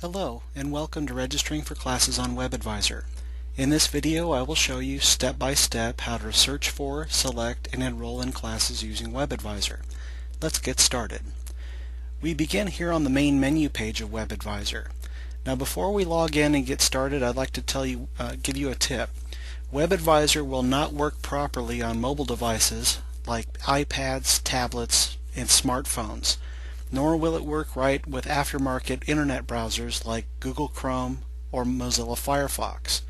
Hello and welcome to registering for classes on WebAdvisor. In this video I will show you step by step how to search for, select, and enroll in classes using WebAdvisor. Let's get started. We begin here on the main menu page of WebAdvisor. Now before we log in and get started, I'd like to give you a tip. WebAdvisor will not work properly on mobile devices like iPads, tablets, and smartphones. Nor will it work right with aftermarket internet browsers like Google Chrome or Mozilla Firefox.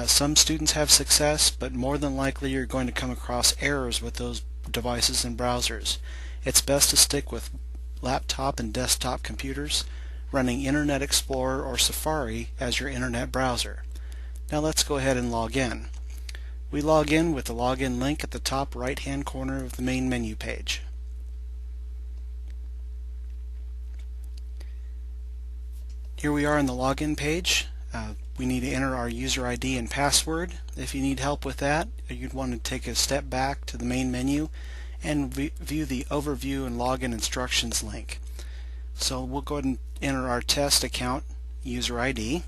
Some students have success, but more than likely you're going to come across errors with those devices and browsers. It's best to stick with laptop and desktop computers running Internet Explorer or Safari as your internet browser. Now let's go ahead and log in. We log in with the login link at the top right hand corner of the main menu page. Here we are on the login page. We need to enter our user ID and password. If you need help with that, you'd want to take a step back to the main menu and view the overview and login instructions link. So we'll go ahead and enter our test account user ID.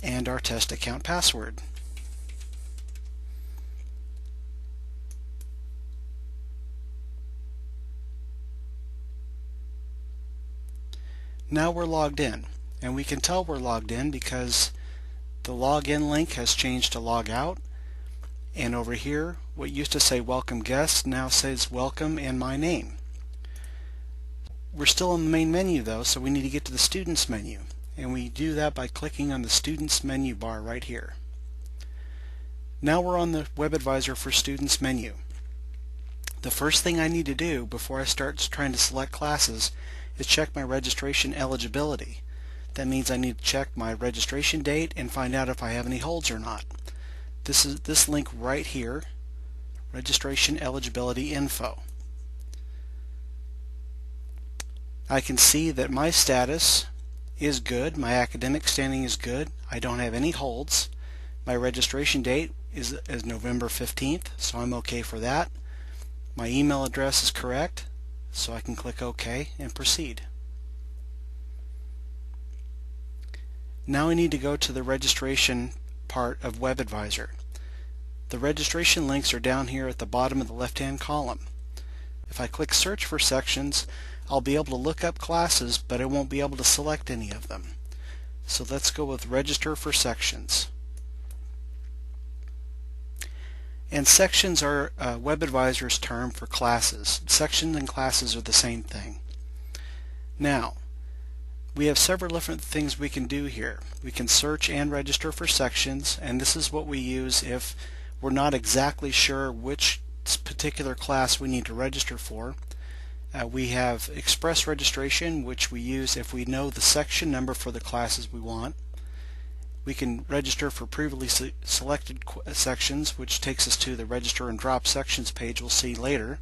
And our test account password. Now we're logged in, and we can tell we're logged in because the login link has changed to log out, and over here what used to say welcome guest now says welcome and my name. We're still in the main menu though, so we need to get to the students menu, and we do that by clicking on the students menu bar right here. Now we're on the WebAdvisor for Students menu. The first thing I need to do before I start trying to select classes is check my registration eligibility. That means I need to check my registration date and find out if I have any holds or not. This is this link right here, registration eligibility info. I can see that my status is good, my academic standing is good, I don't have any holds. My registration date is November 15th, so I'm okay for that. My email address is correct, so I can click OK and proceed. Now I need to go to the registration part of WebAdvisor. The registration links are down here at the bottom of the left-hand column. If I click search for sections, I'll be able to look up classes, but I won't be able to select any of them. So let's go with register for sections. And sections are WebAdvisor's term for classes. Sections and classes are the same thing. Now, we have several different things we can do here. We can search and register for sections, and this is what we use if we're not exactly sure which particular class we need to register for. We have express registration, which we use if we know the section number for the classes we want. We can register for previously selected sections, which takes us to the register and drop sections page we'll see later.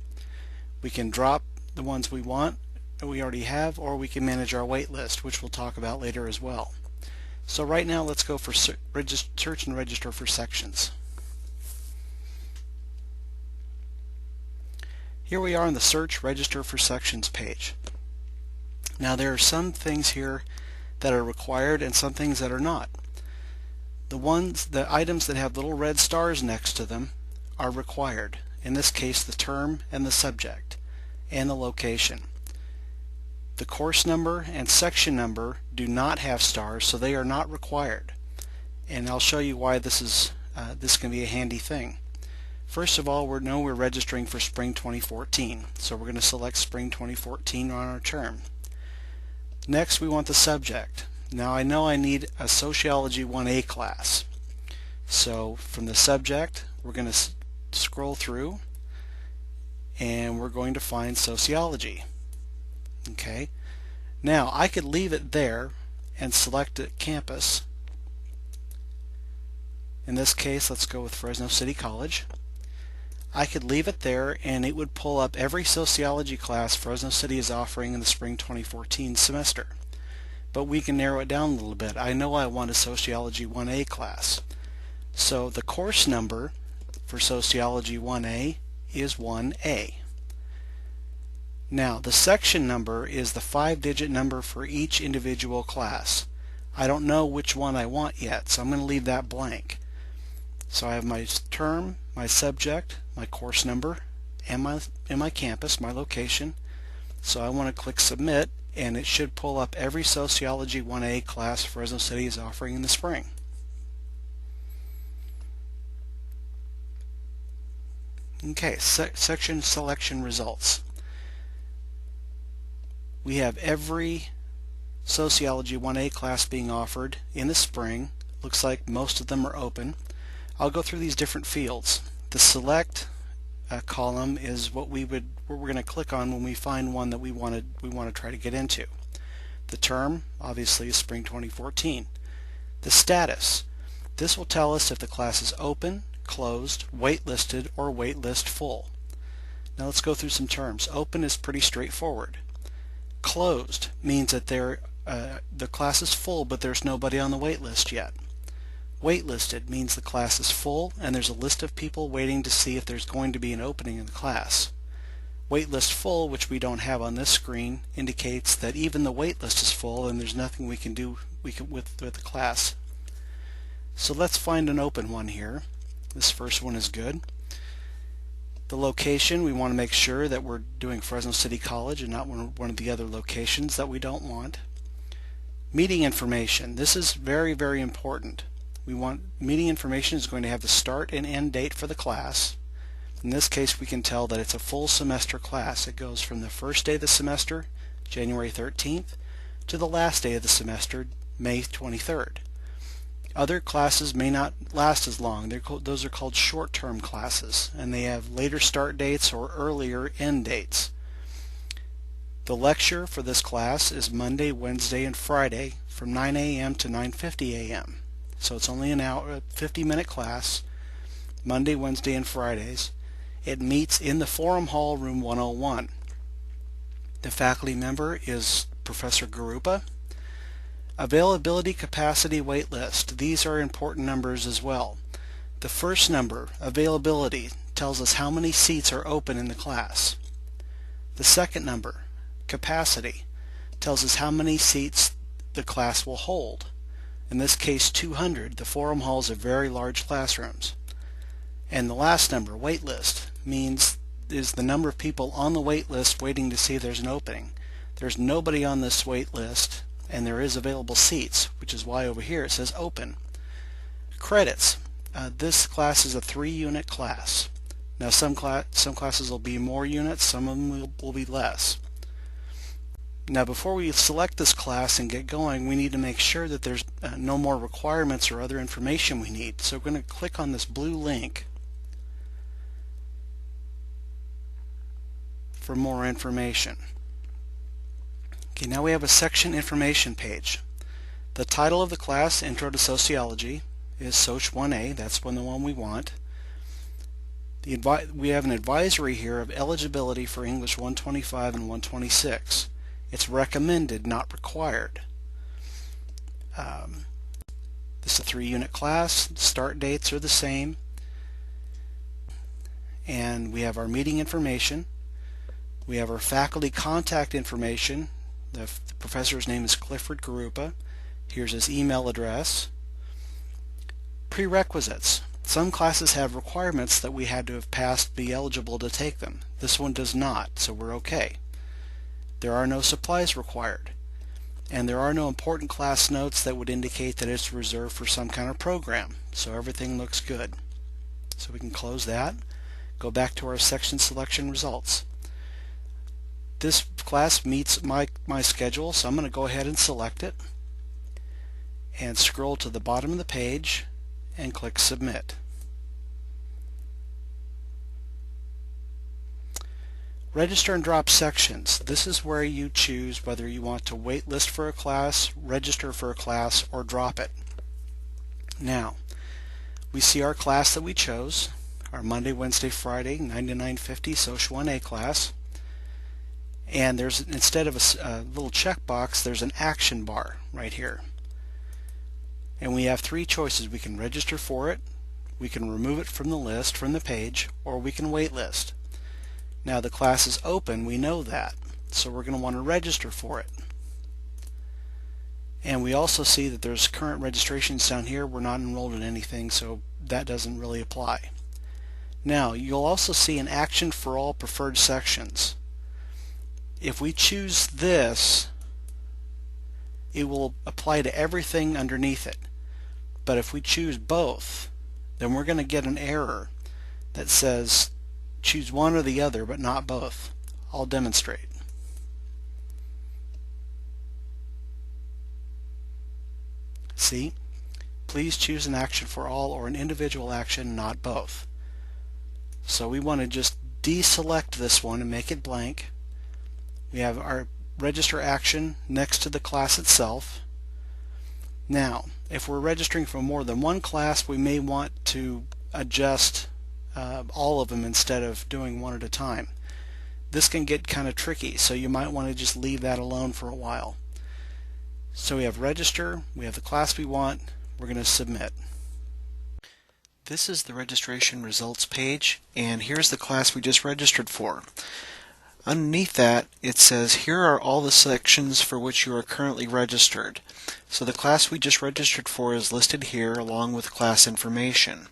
We can drop the ones we want that we already have, or we can manage our wait list, which we'll talk about later as well. So right now let's go for search and register for sections. Here we are on the search register for sections page. Now there are some things here that are required and some things that are not. The items that have little red stars next to them are required. In this case, the term and the subject and the location. The course number and section number do not have stars, so they are not required. And I'll show you why this can be a handy thing. First of all, we're registering for Spring 2014, so we're going to select Spring 2014 on our term. Next, we want the subject. Now I know I need a Sociology 1A class. So from the subject, we're going to scroll through and we're going to find Sociology. Okay. Now I could leave it there and select a campus. In this case, let's go with Fresno City College. I could leave it there and it would pull up every sociology class Fresno City is offering in the Spring 2014 semester. But we can narrow it down a little bit. I know I want a Sociology 1A class. So the course number for Sociology 1A is 1A. Now, the section number is the 5-digit number for each individual class. I don't know which one I want yet, so I'm going to leave that blank. So I have my term, my subject, my course number, and my campus, my location. So I want to click Submit, and it should pull up every Sociology 1A class Fresno City is offering in the spring. Okay, section selection results. We have every Sociology 1A class being offered in the spring. Looks like most of them are open. I'll go through these different fields. The Select column is what we're going to click on when we find one that we want to try to get into. The term, obviously, is spring 2014. The status. This will tell us if the class is open, closed, waitlisted, or waitlist full. Now let's go through some terms. Open is pretty straightforward. Closed means that the class is full, but there's nobody on the wait list yet. Waitlisted means the class is full and there's a list of people waiting to see if there's going to be an opening in the class. Waitlist full, which we don't have on this screen, indicates that even the waitlist is full and there's nothing we can do with the class. So let's find an open one here. This first one is good. The location, we want to make sure that we're doing Fresno City College and not one of the other locations that we don't want. Meeting information. This is very, very important. We want meeting information is going to have the start and end date for the class. In this case, we can tell that it's a full semester class. It goes from the first day of the semester, January 13th, to the last day of the semester, May 23rd. Other classes may not last as long. Those are called short-term classes, and they have later start dates or earlier end dates. The lecture for this class is Monday, Wednesday, and Friday from 9 a.m. to 9:50 a.m. So it's only an hour, a 50-minute class, Monday, Wednesday, and Fridays. It meets in the Forum Hall, room 101. The faculty member is Professor Garupa. Availability, capacity, wait list. These are important numbers as well. The first number, availability, tells us how many seats are open in the class. The second number, capacity, tells us how many seats the class will hold. In this case, 200. The Forum Halls are very large classrooms. And the last number, wait list, is the number of people on the wait list waiting to see if there's an opening. There's nobody on this wait list, and there is available seats, which is why over here it says open. Credits. This class is a 3-unit class. Now some classes will be more units, some of them will be less. Now before we select this class and get going, we need to make sure that there's no more requirements or other information we need. So we're going to click on this blue link for more information. Okay, now we have a section information page. The title of the class, Intro to Sociology, is Soc 1A. That's the one we want. We have an advisory here of eligibility for English 125 and 126. It's recommended, not required. This is a 3-unit class. Start dates are the same. And we have our meeting information. We have our faculty contact information. The professor's name is Clifford Garupa. Here's his email address. Prerequisites. Some classes have requirements that we had to have passed to be eligible to take them. This one does not, so we're okay. There are no supplies required, and there are no important class notes that would indicate that it's reserved for some kind of program, so everything looks good. So we can close that, go back to our section selection results. This class meets my schedule, so I'm going to go ahead and select it and scroll to the bottom of the page and click Submit. Register and drop sections. This is where you choose whether you want to wait list for a class, register for a class, or drop it. Now, we see our class that we chose, our Monday, Wednesday, Friday, 9 to 9:50 Soc 1A class. And there's, instead of a little checkbox, there's an action bar right here. And we have 3 choices. We can register for it, we can remove it from the list, from the page, or we can wait list. Now the class is open, we know that, so we're going to want to register for it. And we also see that there's current registrations down here. We're not enrolled in anything, so that doesn't really apply. Now you'll also see an action for all preferred sections. If we choose this, it will apply to everything underneath it. But if we choose both, then we're going to get an error that says choose one or the other but not both. I'll demonstrate. See? Please choose an action for all or an individual action, not both. So we want to just deselect this one and make it blank. We have our register action next to the class itself. Now, if we're registering for more than one class, we may want to adjust all of them instead of doing one at a time. This can get kind of tricky, so you might want to just leave that alone for a while. So we have register, we have the class we want, we're going to submit. This is the registration results page, and here's the class we just registered for. Underneath that, it says here are all the sections for which you are currently registered. So the class we just registered for is listed here along with class information.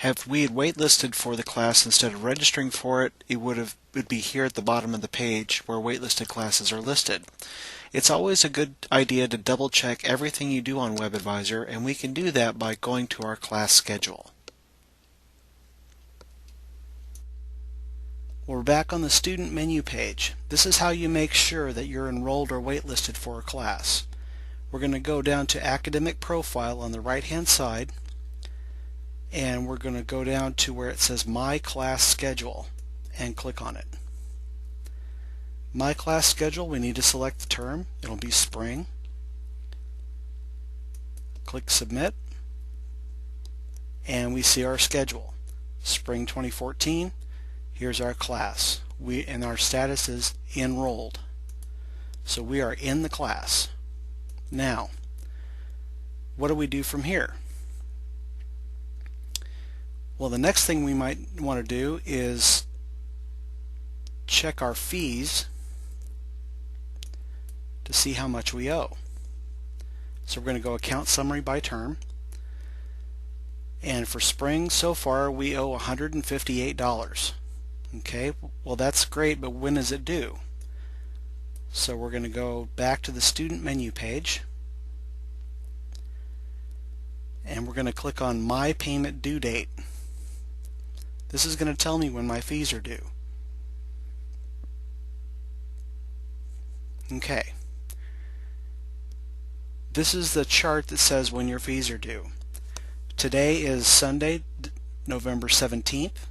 If we had waitlisted for the class instead of registering for it, it would be here at the bottom of the page where waitlisted classes are listed. It's always a good idea to double check everything you do on WebAdvisor, and we can do that by going to our class schedule. We're back on the student menu page. This is how you make sure that you're enrolled or waitlisted for a class. We're going to go down to Academic Profile on the right hand side, and we're going to go down to where it says My Class Schedule and click on it. My Class Schedule, we need to select the term. It'll be spring. Click Submit, and we see our schedule. Spring 2014. Here's our class. And our status is enrolled. So we are in the class. Now, what do we do from here? Well, the next thing we might want to do is check our fees to see how much we owe. So we're going to go Account Summary by Term. And for spring, so far, we owe $158. Okay, well that's great, but when is it due? So we're going to go back to the student menu page, and we're going to click on My Payment Due Date. This is going to tell me when my fees are due. Okay. This is the chart that says when your fees are due. Today is Sunday, November 17th.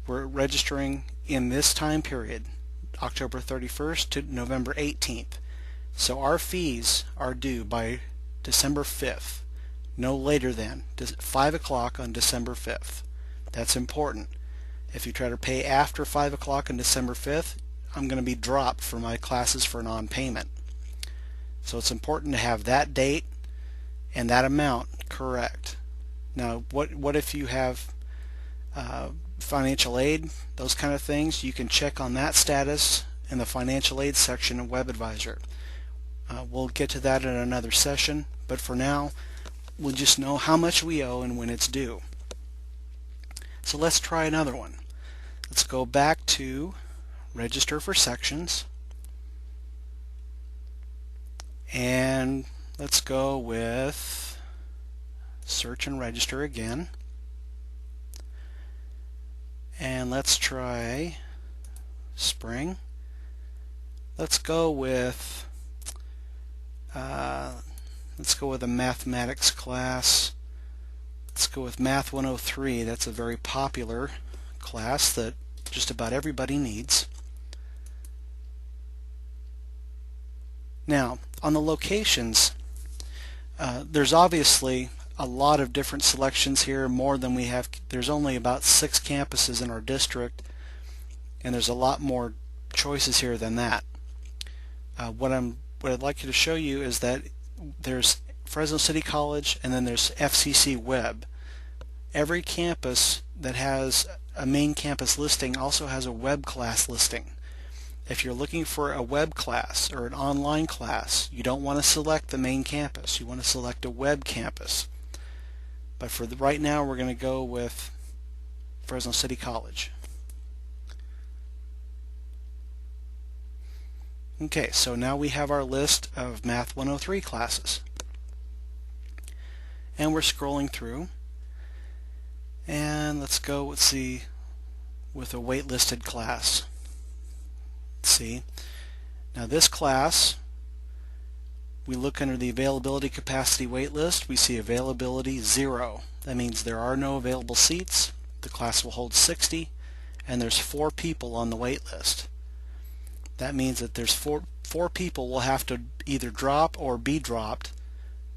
We're registering in this time period, October 31st to November 18th. So our fees are due by December 5th, no later than 5 o'clock on December 5th. That's important. If you try to pay after 5 o'clock on December 5th, I'm going to be dropped for my classes for non-payment. So it's important to have that date and that amount correct. Now, what if you have financial aid, those kind of things? You can check on that status in the financial aid section of WebAdvisor. We'll get to that in another session, but for now we'll just know how much we owe and when it's due. So let's try another one. Let's go back to Register for Sections, and let's go with Search and Register again. And let's try spring. Let's go with a mathematics class. Let's go with Math 103. That's a very popular class that just about everybody needs. Now, on the locations, there's obviously a lot of different selections here, more than we have. There's only about 6 campuses in our district, and there's a lot more choices here than that. What I'd like you to show you is that there's Fresno City College, and then there's FCC Web. Every campus that has a main campus listing also has a web class listing. If you're looking for a web class or an online class, you don't want to select the main campus. You want to select a web campus. But for right now, we're going to go with Fresno City College. Okay, so now we have our list of Math 103 classes. And we're scrolling through. And let's go with a waitlisted class. Let's see. Now this class, we look under the availability capacity wait list. We see availability 0. That means there are no available seats. The class will hold 60, and there's 4 people on the wait list. That means that there's four people will have to either drop or be dropped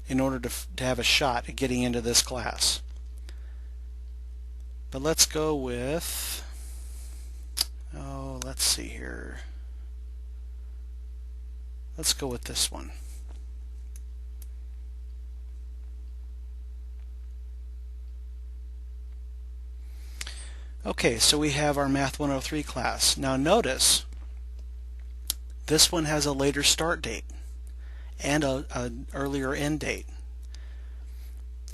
in order to have a shot at getting into this class. But let's go with, let's see here. Let's go with this one. Okay, so we have our Math 103 class. Now notice, this one has a later start date and an earlier end date,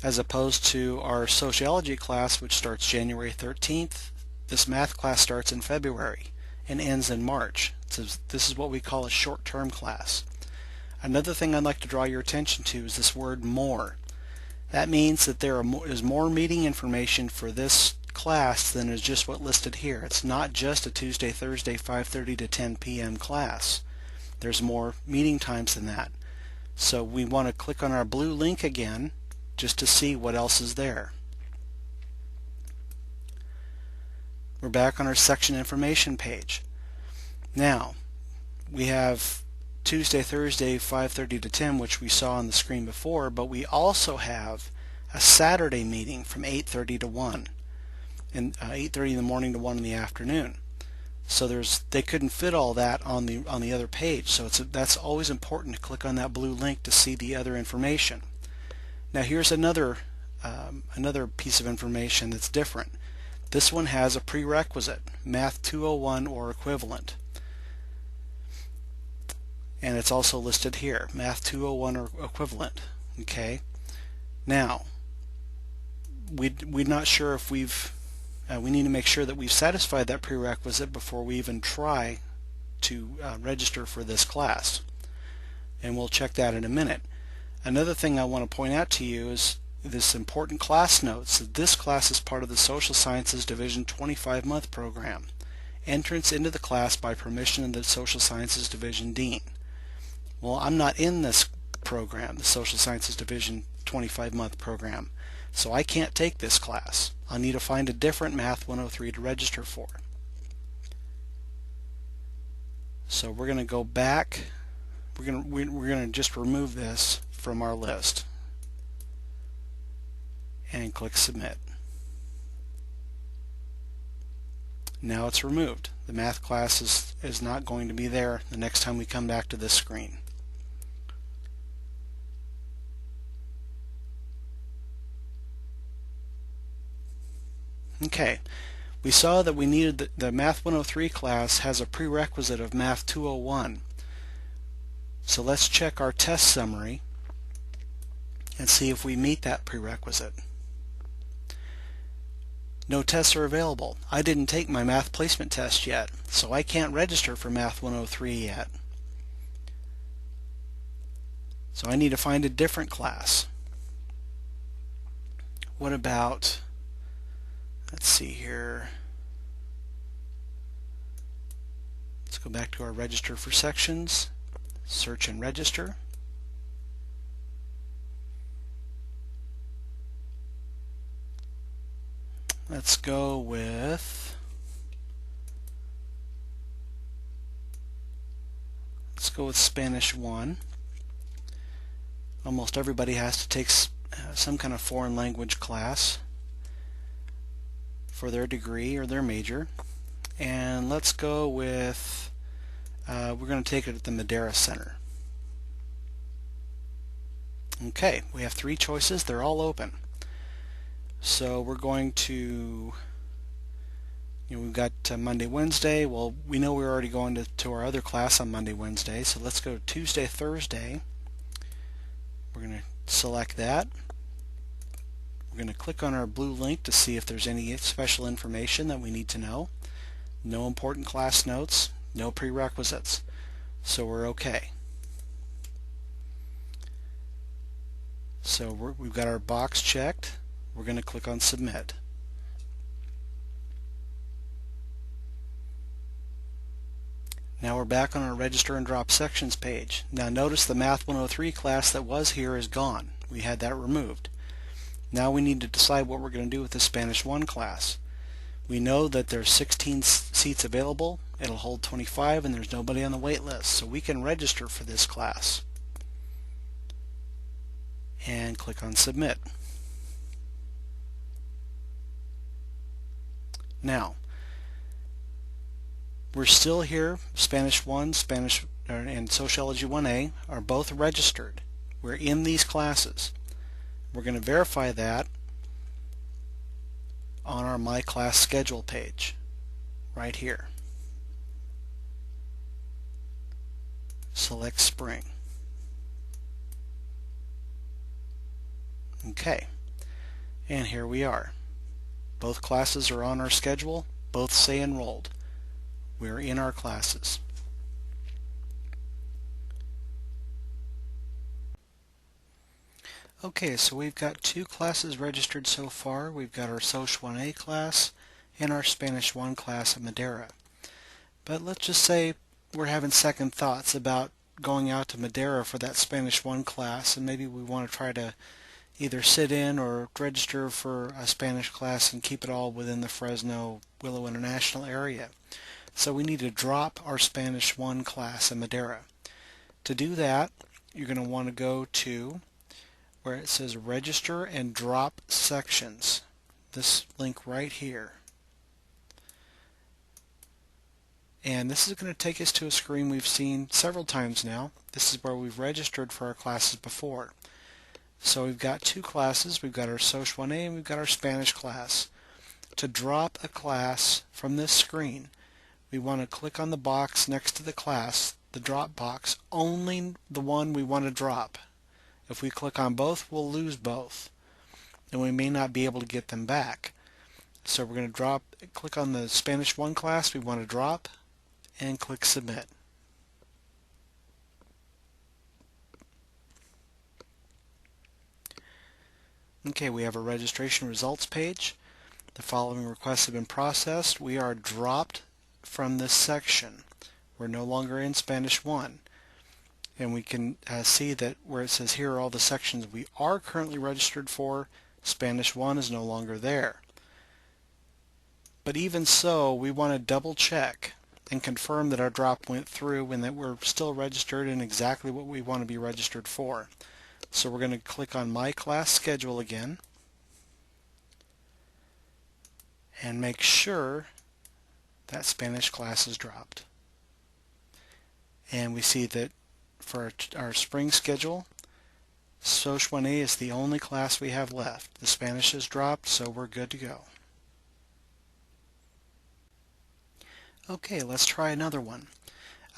as opposed to our sociology class, which starts January 13th. This math class starts in February and ends in March. So this is what we call a short-term class. Another thing I'd like to draw your attention to is this word more. That means that there is more meeting information for this class than is just what listed here. It's not just a Tuesday, Thursday, 5:30 to 10 p.m. class. There's more meeting times than that. So we want to click on our blue link again just to see what else is there. We're back on our section information page. Now we have Tuesday, Thursday, 5:30 to 10, which we saw on the screen before, but we also have a Saturday meeting from 8:30 to 1, and 8:30 in the morning to 1 in the afternoon. So they couldn't fit all that on the other page. So that's always important to click on that blue link to see the other information. Now here's another piece of information that's different. This one has a prerequisite, Math 201 or equivalent. And it's also listed here, Math 201 or equivalent. Okay. Now, we're not sure if we need to make sure that we've satisfied that prerequisite before we even try to register for this class. And we'll check that in a minute. Another thing I want to point out to you is this important class notes that this class is part of the Social Sciences Division 25-month program. Entrance into the class by permission of the Social Sciences Division Dean. Well, I'm not in this program, the Social Sciences Division 25-month program, so I can't take this class. I'll need to find a different Math 103 to register for. So we're going to go back. We're going to just remove this from our list and click Submit. Now it's removed. The math class is not going to be there the next time we come back to this screen. Okay, we saw that we needed the Math 103 class has a prerequisite of Math 201. So let's check our test summary and see if we meet that prerequisite. No tests are available. I didn't take my math placement test yet, so I can't register for Math 103 yet. So I need to find a different class. What about, let's see here. Let's go back to our register for sections, search and register. Let's go with, Spanish 1. Almost everybody has to take some kind of foreign language class for their degree or their major. And let's go with, we're going to take it at the Madera Center. Okay, we have 3 choices. They're all open. So we're going to We've got Monday, Wednesday. Well, we know we're already going to our other class on Monday, Wednesday, so let's go Tuesday, Thursday. We're going to select that. We're going to click on our blue link to see if there's any special information that we need to know. No important class notes, no prerequisites, so we're okay. So we've got our box checked. We're going to click on Submit. Now we're back on our Register and Drop Sections page. Now notice the Math 103 class that was here is gone. We had that removed. Now we need to decide what we're going to do with the Spanish 1 class. We know that there's 16 seats available. It'll hold 25 and there's nobody on the wait list, so we can register for this class. And click on Submit. Now, we're still here. Spanish 1, and Sociology 1A are both registered. We're in these classes. We're going to verify that on our My Class Schedule page, right here. Select Spring. Okay, and here we are. Both classes are on our schedule. Both say enrolled. We're in our classes. Okay, so we've got 2 classes registered so far. We've got our Soc 1A class and our Spanish 1 class at Madera. But let's just say we're having second thoughts about going out to Madera for that Spanish 1 class, and maybe we want to try to either sit in or register for a Spanish class and keep it all within the Fresno Willow International area. So we need to drop our Spanish 1 class in Madera. To do that, you're going to want to go to where it says Register and Drop Sections. This link right here. And this is going to take us to a screen we've seen several times now. This is where we've registered for our classes before. So we've got 2 classes. We've got our Soc 1A and we've got our Spanish class. To drop a class from this screen, we want to click on the box next to the class, the drop box, only the one we want to drop. If we click on both, we'll lose both, and we may not be able to get them back. So we're going to click on the Spanish 1 class we want to drop, and click Submit. Okay, we have a registration results page. The following requests have been processed. We are dropped from this section. We're no longer in Spanish 1. And we can see that where it says here are all the sections we are currently registered for, Spanish 1 is no longer there. But even so, we want to double check and confirm that our drop went through and that we're still registered in exactly what we want to be registered for. So we're going to click on My Class Schedule again and make sure that Spanish class is dropped. And we see that for our spring schedule, Soc 1A is the only class we have left. The Spanish is dropped, so we're good to go. Okay, let's try another one.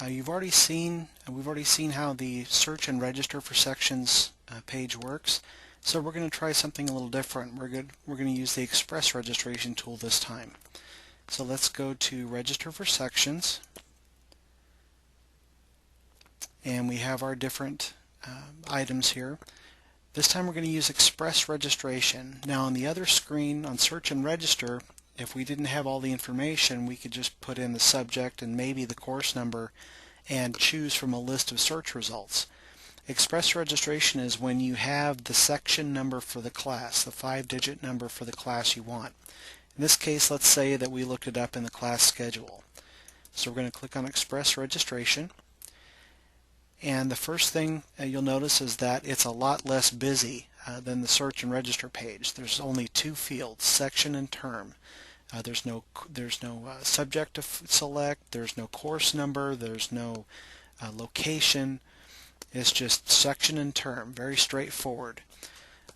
We've already seen how the search and register for sections page works. So we're going to try something a little different. We're going to use the express registration tool this time. So let's go to Register for Sections, and we have our different items here. This time we're going to use express registration. Now on the other screen on Search and Register, if we didn't have all the information, we could just put in the subject and maybe the course number and choose from a list of search results. Express registration is when you have the section number for the class, the 5-digit number for the class you want. In this case, let's say that we looked it up in the class schedule. So we're going to click on Express Registration, and the first thing you'll notice is that it's a lot less busy than the Search and Register page. There's only 2 fields, section and term. There's no subject to select, there's no course number, there's no location. It's just section and term, very straightforward.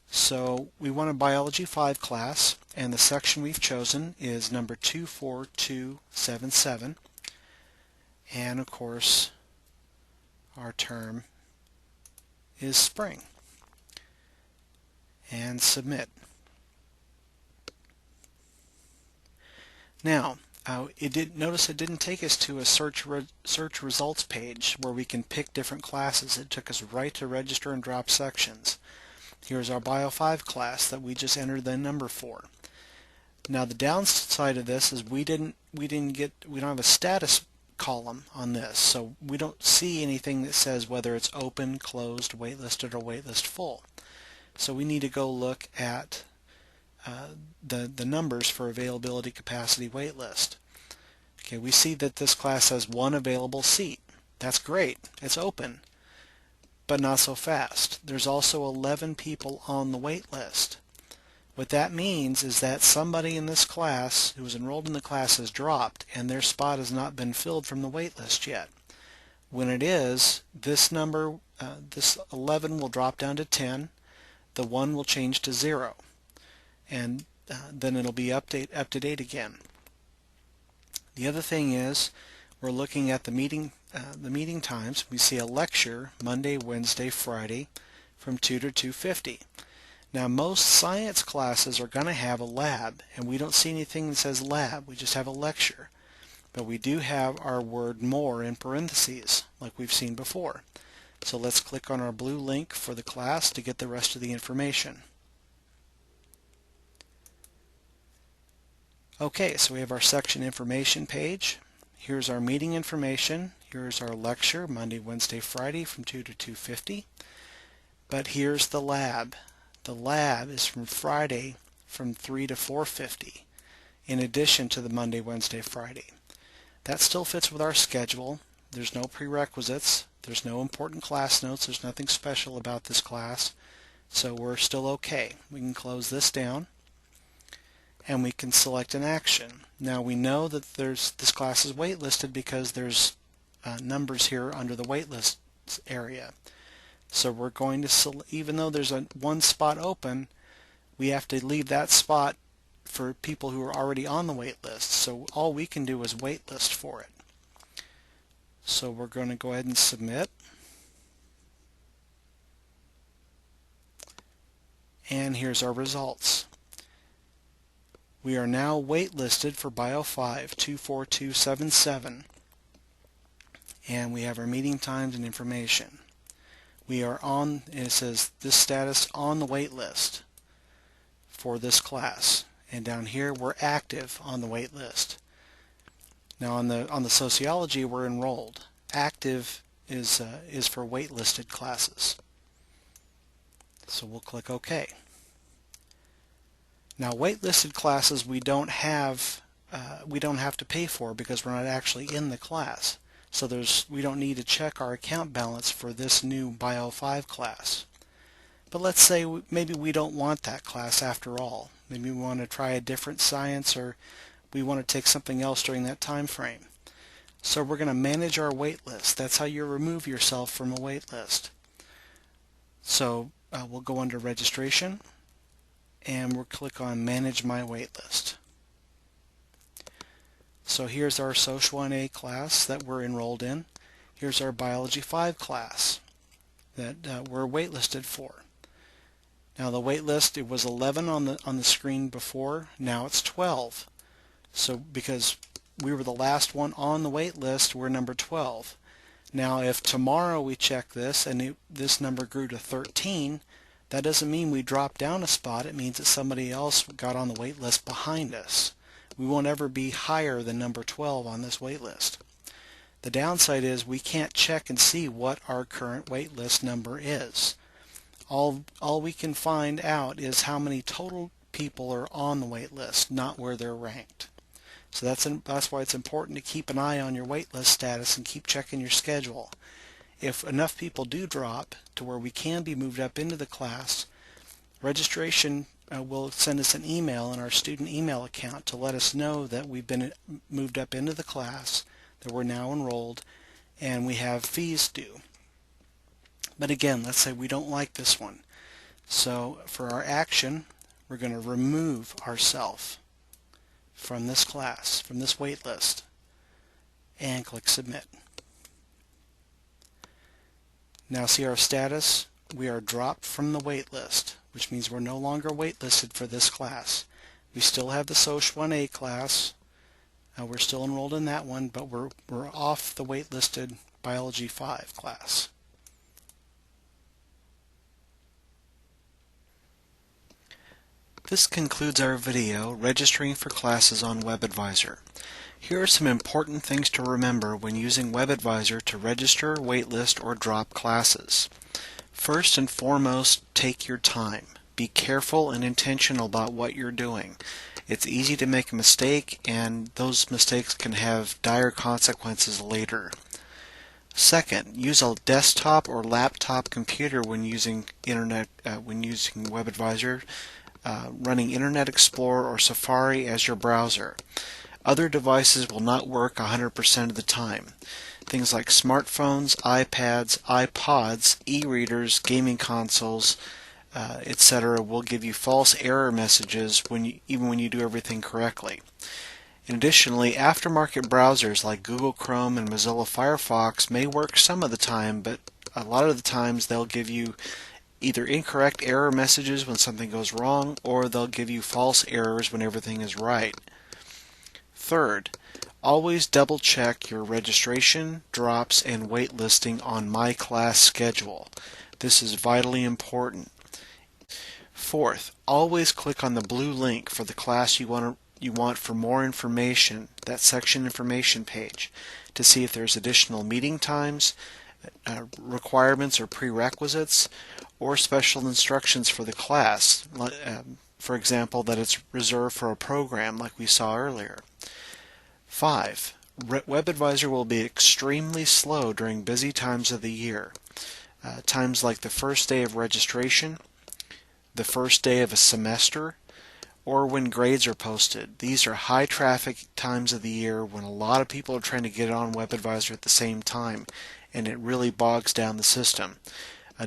So we want a Biology 5 class, and the section we've chosen is number 24277, and of course our term is spring. And submit. Now, notice it didn't take us to a search results page where we can pick different classes. It took us right to register and drop sections. Here's our Bio 5 class that we just entered the number for. Now the downside of this is we don't have a status column on this, so we don't see anything that says whether it's open, closed, waitlisted, or waitlist full. So we need to go look at the numbers for availability, capacity, waitlist. Okay, we see that this class has one available seat. That's great. It's open, but not so fast. There's also 11 people on the wait list. What that means is that somebody in this class who was enrolled in the class has dropped and their spot has not been filled from the wait list yet. When it is, this number, this 11 will drop down to 10, the 1 will change to 0, and then it'll be up to date again. The other thing is we're looking at the meeting times. We see a lecture Monday, Wednesday, Friday from 2 to 2:50. Now most science classes are going to have a lab, and we don't see anything that says lab. We just have a lecture. But we do have our word more in parentheses like we've seen before. So let's click on our blue link for the class to get the rest of the information. Okay, so we have our section information page. Here's our meeting information. Here's our lecture Monday, Wednesday, Friday from 2 to 2:50. But here's the lab. The lab is from Friday from 3 to 4:50 in addition to the Monday, Wednesday, Friday. That still fits with our schedule. There's no prerequisites. There's no important class notes. There's nothing special about this class. So we're still okay. We can close this down and we can select an action. Now we know that this class is waitlisted because there's numbers here under the waitlist area. So we're going to, even though there's one spot open, we have to leave that spot for people who are already on the wait list. So all we can do is waitlist for it. So we're going to go ahead and submit. And here's our results. We are now waitlisted for Bio 5 24277, and we have our meeting times and information. We are on, and it says this status on the wait list for this class, and down here we're active on the wait list. Now on the sociology we're enrolled. Active is for waitlisted classes. So we'll click OK. Now waitlisted classes we don't have to pay for because we're not actually in the class. So we don't need to check our account balance for this new Bio 5 class. But let's say maybe we don't want that class after all. Maybe we want to try a different science, or we want to take something else during that time frame. So we're going to manage our wait list. That's how you remove yourself from a wait list. So we'll go under registration and we'll click on manage my wait list. So here's our Social 1A class that we're enrolled in. Here's our Biology 5 class that we're waitlisted for. Now the wait list, it was 11 on the screen before, now it's 12. So because we were the last one on the wait list, we're number 12. Now if tomorrow we check this and this number grew to 13, that doesn't mean we dropped down a spot. It means that somebody else got on the wait list behind us. We won't ever be higher than number 12 on this wait list. The downside is we can't check and see what our current wait list number is. All we can find out is how many total people are on the wait list, not where they're ranked. So that's why it's important to keep an eye on your wait list status and keep checking your schedule. If enough people do drop to where we can be moved up into the class, registration will send us an email in our student email account to let us know that we've been moved up into the class, that we're now enrolled, and we have fees due. But again, let's say we don't like this one. So for our action, we're going to remove ourselves from this class, from this wait list, and click Submit. Now see our status. We are dropped from the wait list, which means we're no longer waitlisted for this class. We still have the Soc 1A class. We're still enrolled in that one, but we're off the waitlisted Biology 5 class. This concludes our video registering for classes on WebAdvisor. Here are some important things to remember when using WebAdvisor to register, waitlist, or drop classes. First and foremost, take your time. Be careful and intentional about what you're doing. It's easy to make a mistake, and those mistakes can have dire consequences later. Second, use a desktop or laptop computer when using WebAdvisor, running Internet Explorer or Safari as your browser. Other devices will not work 100% of the time. Things like smartphones, iPads, iPods, e-readers, gaming consoles, etc. will give you false error messages even when you do everything correctly. And additionally, aftermarket browsers like Google Chrome and Mozilla Firefox may work some of the time, but a lot of the times they'll give you either incorrect error messages when something goes wrong, or they'll give you false errors when everything is right. Third, always double check your registration, drops, and waitlisting on My Class Schedule. This is vitally important. Fourth, always click on the blue link for the class you want for more information, that section information page, to see if there's additional meeting times, requirements or prerequisites, or special instructions for the class. For example, that it's reserved for a program like we saw earlier. 5. WebAdvisor will be extremely slow during busy times of the year. Times like the first day of registration, the first day of a semester, or when grades are posted. These are high traffic times of the year when a lot of people are trying to get on WebAdvisor at the same time, and it really bogs down the system.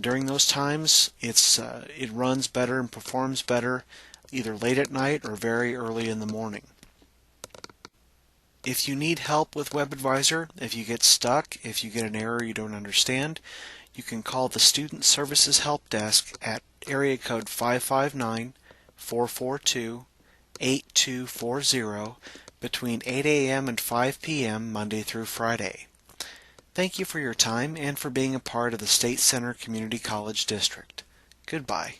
During those times, it runs better and performs better either late at night or very early in the morning. If you need help with WebAdvisor, if you get stuck, if you get an error you don't understand, you can call the Student Services Help Desk at area code 559-442-8240 between 8 a.m. and 5 p.m. Monday through Friday. Thank you for your time and for being a part of the State Center Community College District. Goodbye.